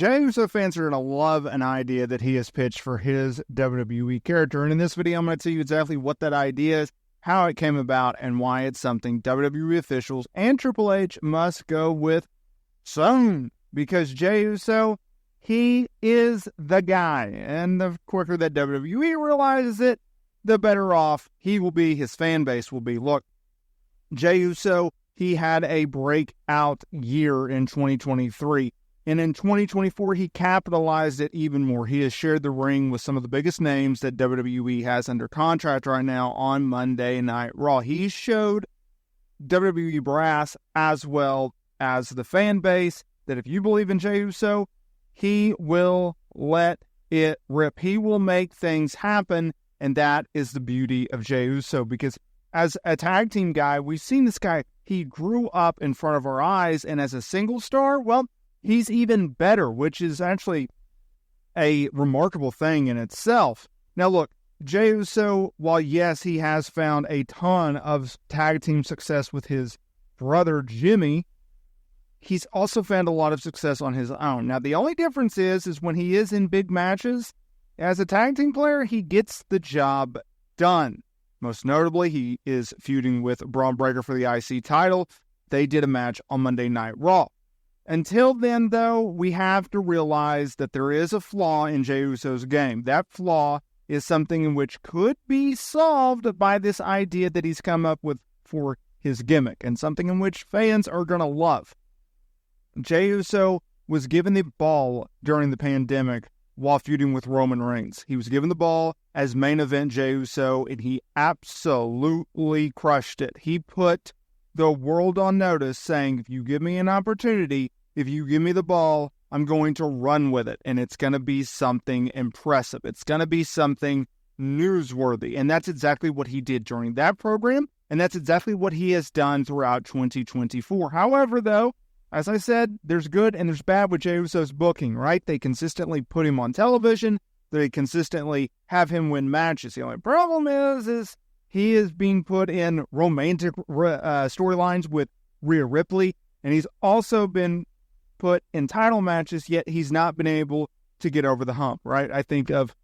Jey Uso fans are going to love an idea that he has pitched for his WWE character. And in this video, I'm going to tell you exactly what that idea is, how it came about, and why it's something WWE officials and Triple H must go with soon. Because Jey Uso, he is the guy. And the quicker that WWE realizes it, the better off he will be, his fan base will be. Look, Jey Uso, he had a breakout year in 2023. And in 2024, he capitalized it even more. He has shared the ring with some of the biggest names that WWE has under contract right now on Monday Night Raw. He showed WWE brass as well as the fan base that if you believe in Jey Uso, he will let it rip. He will make things happen, and that is the beauty of Jey Uso, because as a tag team guy, we've seen this guy, he grew up in front of our eyes, and as a single star, well, he's even better, which is actually a remarkable thing in itself. Now look, Jey Uso, while yes, he has found a ton of tag team success with his brother Jimmy, he's also found a lot of success on his own. Now the only difference is when he is in big matches, as a tag team player, he gets the job done. Most notably, he is feuding with Braun Breaker for the IC title. They did a match on Monday Night Raw. Until then, though, we have to realize that there is a flaw in Jey Uso's game. That flaw is something in which could be solved by this idea that he's come up with for his gimmick, and something in which fans are going to love. Jey Uso was given the ball during the pandemic while feuding with Roman Reigns. He was given the ball as main event Jey Uso, and he absolutely crushed it. He put the world on notice, saying, if you give me an opportunity, if you give me the ball, I'm going to run with it, and it's going to be something impressive. It's going to be something newsworthy, and that's exactly what he did during that program, and that's exactly what he has done throughout 2024. However, though, as I said, there's good and there's bad with Jey Uso's booking, right? They consistently put him on television. They consistently have him win matches. The only problem is he is being put in romantic storylines with Rhea Ripley, and he's also been put in title matches, yet he's not been able to get over the hump, right? I think of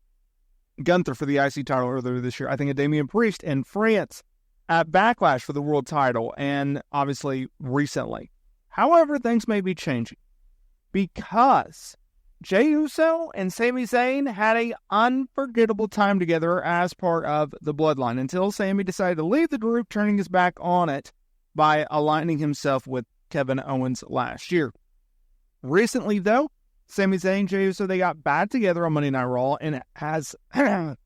Gunther for the IC title earlier this year. I think of Damian Priest in France at Backlash for the world title, and obviously recently. However, things may be changing because Jey Uso and Sami Zayn had an unforgettable time together as part of the Bloodline until Sami decided to leave the group, turning his back on it by aligning himself with Kevin Owens last year. Recently, though, Sami Zayn, Jey Uso, they got back together on Monday Night Raw, and it has... and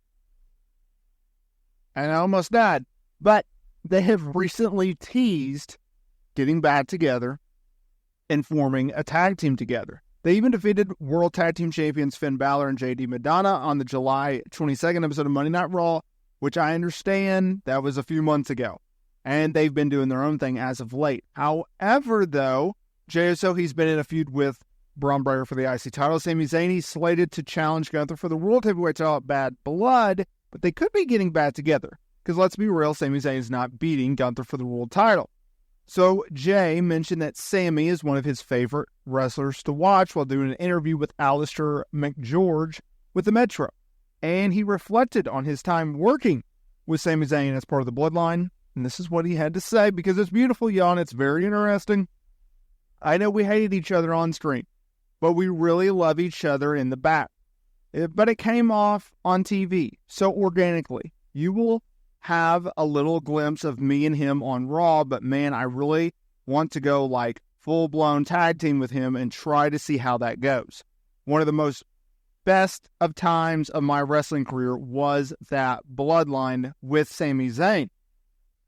I almost died. But they have recently teased getting back together and forming a tag team together. They even defeated World Tag Team Champions Finn Balor and JD Madonna on the July 22nd episode of Monday Night Raw, which I understand that was a few months ago. And they've been doing their own thing as of late. However, though, Jey Uso, he's been in a feud with Braun Breaker for the IC title. Sami Zayn, he's slated to challenge Gunther for the World Heavyweight title at Bad Blood, but they could be getting back together. Because let's be real, Sami Zayn is not beating Gunther for the world title. So Jey mentioned that Sami is one of his favorite wrestlers to watch while doing an interview with Alistair McGeorge with the Metro. And he reflected on his time working with Sami Zayn as part of the Bloodline. And this is what he had to say, because it's beautiful, y'all, and it's very interesting. I know we hated each other on screen, but we really love each other in the back. But it came off on TV so organically. You will have a little glimpse of me and him on Raw, but man, I really want to go like full-blown tag team with him and try to see how that goes. One of the most best of times of my wrestling career was that Bloodline with Sami Zayn.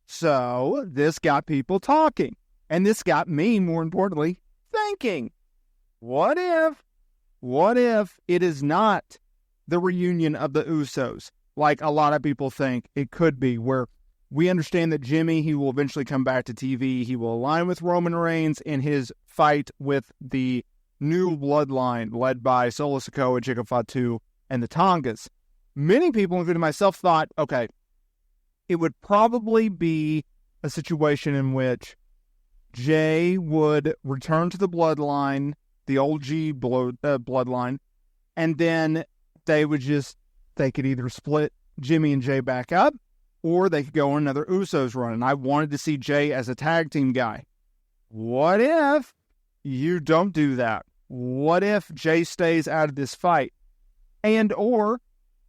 So this got people talking, and this got me, more importantly, thinking, what if it is not the reunion of the Usos, like a lot of people think it could be, where we understand that Jimmy, he will eventually come back to TV. He will align with Roman Reigns in his fight with the new Bloodline led by Solo Sikoa, Jacob Fatu, and the Tongas. Many people, including myself, thought, okay, it would probably be a situation in which Jey would return to the Bloodline the old G bloodline, and then they could either split Jimmy and Jey back up, or they could go on another Usos run. And I wanted to see Jey as a tag team guy. What if you don't do that? What if Jey stays out of this fight? And or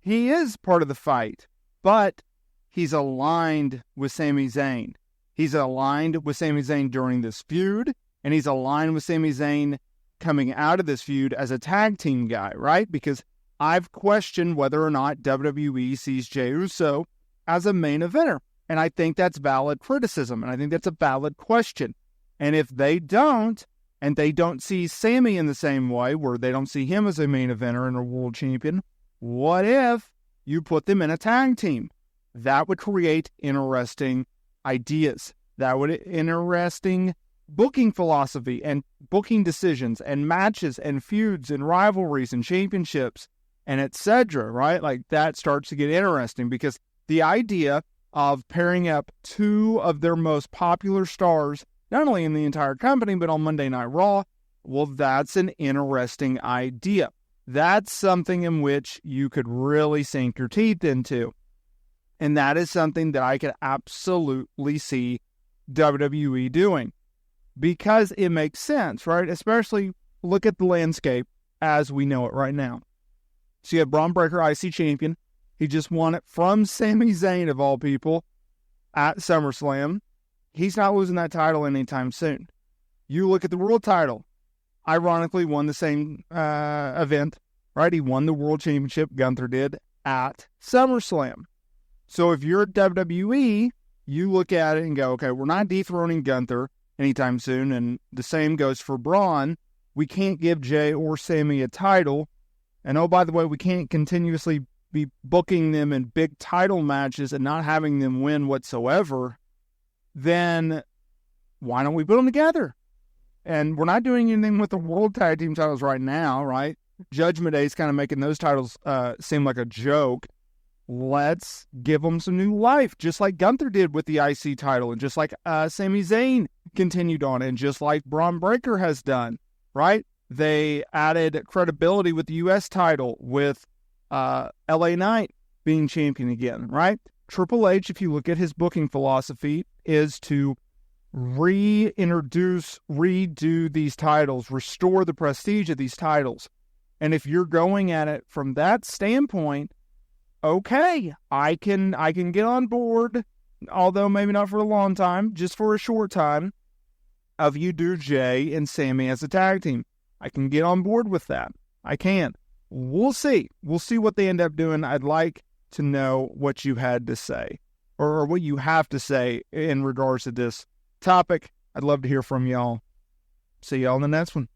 he is part of the fight, but he's aligned with Sami Zayn. He's aligned with Sami Zayn during this feud, and he's aligned with Sami Zayn coming out of this feud as a tag team guy, right? Because I've questioned whether or not WWE sees Jey Uso as a main eventer. And I think that's valid criticism, and I think that's a valid question. And if they don't, and they don't see Sami in the same way, where they don't see him as a main eventer and a world champion, what if you put them in a tag team? That would create interesting ideas. That would interesting booking philosophy and booking decisions and matches and feuds and rivalries and championships and etc., right? Like, that starts to get interesting, because the idea of pairing up two of their most popular stars, not only in the entire company, but on Monday Night Raw, well, that's an interesting idea. That's something in which you could really sink your teeth into. And that is something that I could absolutely see WWE doing, because it makes sense, right? Especially look at the landscape as we know it right now. So you have Braun Breaker, IC champion. He just won it from Sami Zayn, of all people, at SummerSlam. He's not losing that title anytime soon. You look at the world title. Ironically, won the same event, right? He won the world championship, Gunther did, at SummerSlam. So if you're at WWE, you look at it and go, okay, we're not dethroning Gunther anytime soon, and the same goes for Braun. We can't give Jey or Sami a title, and oh, by the way, we can't continuously be booking them in big title matches and not having them win whatsoever. Then why don't we put them together? And we're not doing anything with the World Tag Team titles right now, right? Judgment Day is kind of making those titles seem like a joke. Let's give them some new life, just like Gunther did with the IC title, and just like Sami Zayn continued on, and just like Braun Breaker has done, right? They added credibility with the U.S. title with LA Knight being champion again, right? Triple H, if you look at his booking philosophy, is to reintroduce, redo these titles, restore the prestige of these titles. And if you're going at it from that standpoint, okay, I can get on board, although maybe not for a long time, just for a short time, of you do Jey and Sami as a tag team. I can get on board with that. I can. We'll see. We'll see what they end up doing. I'd like to know what you had to say, or what you have to say in regards to this topic. I'd love to hear from y'all. See y'all in the next one.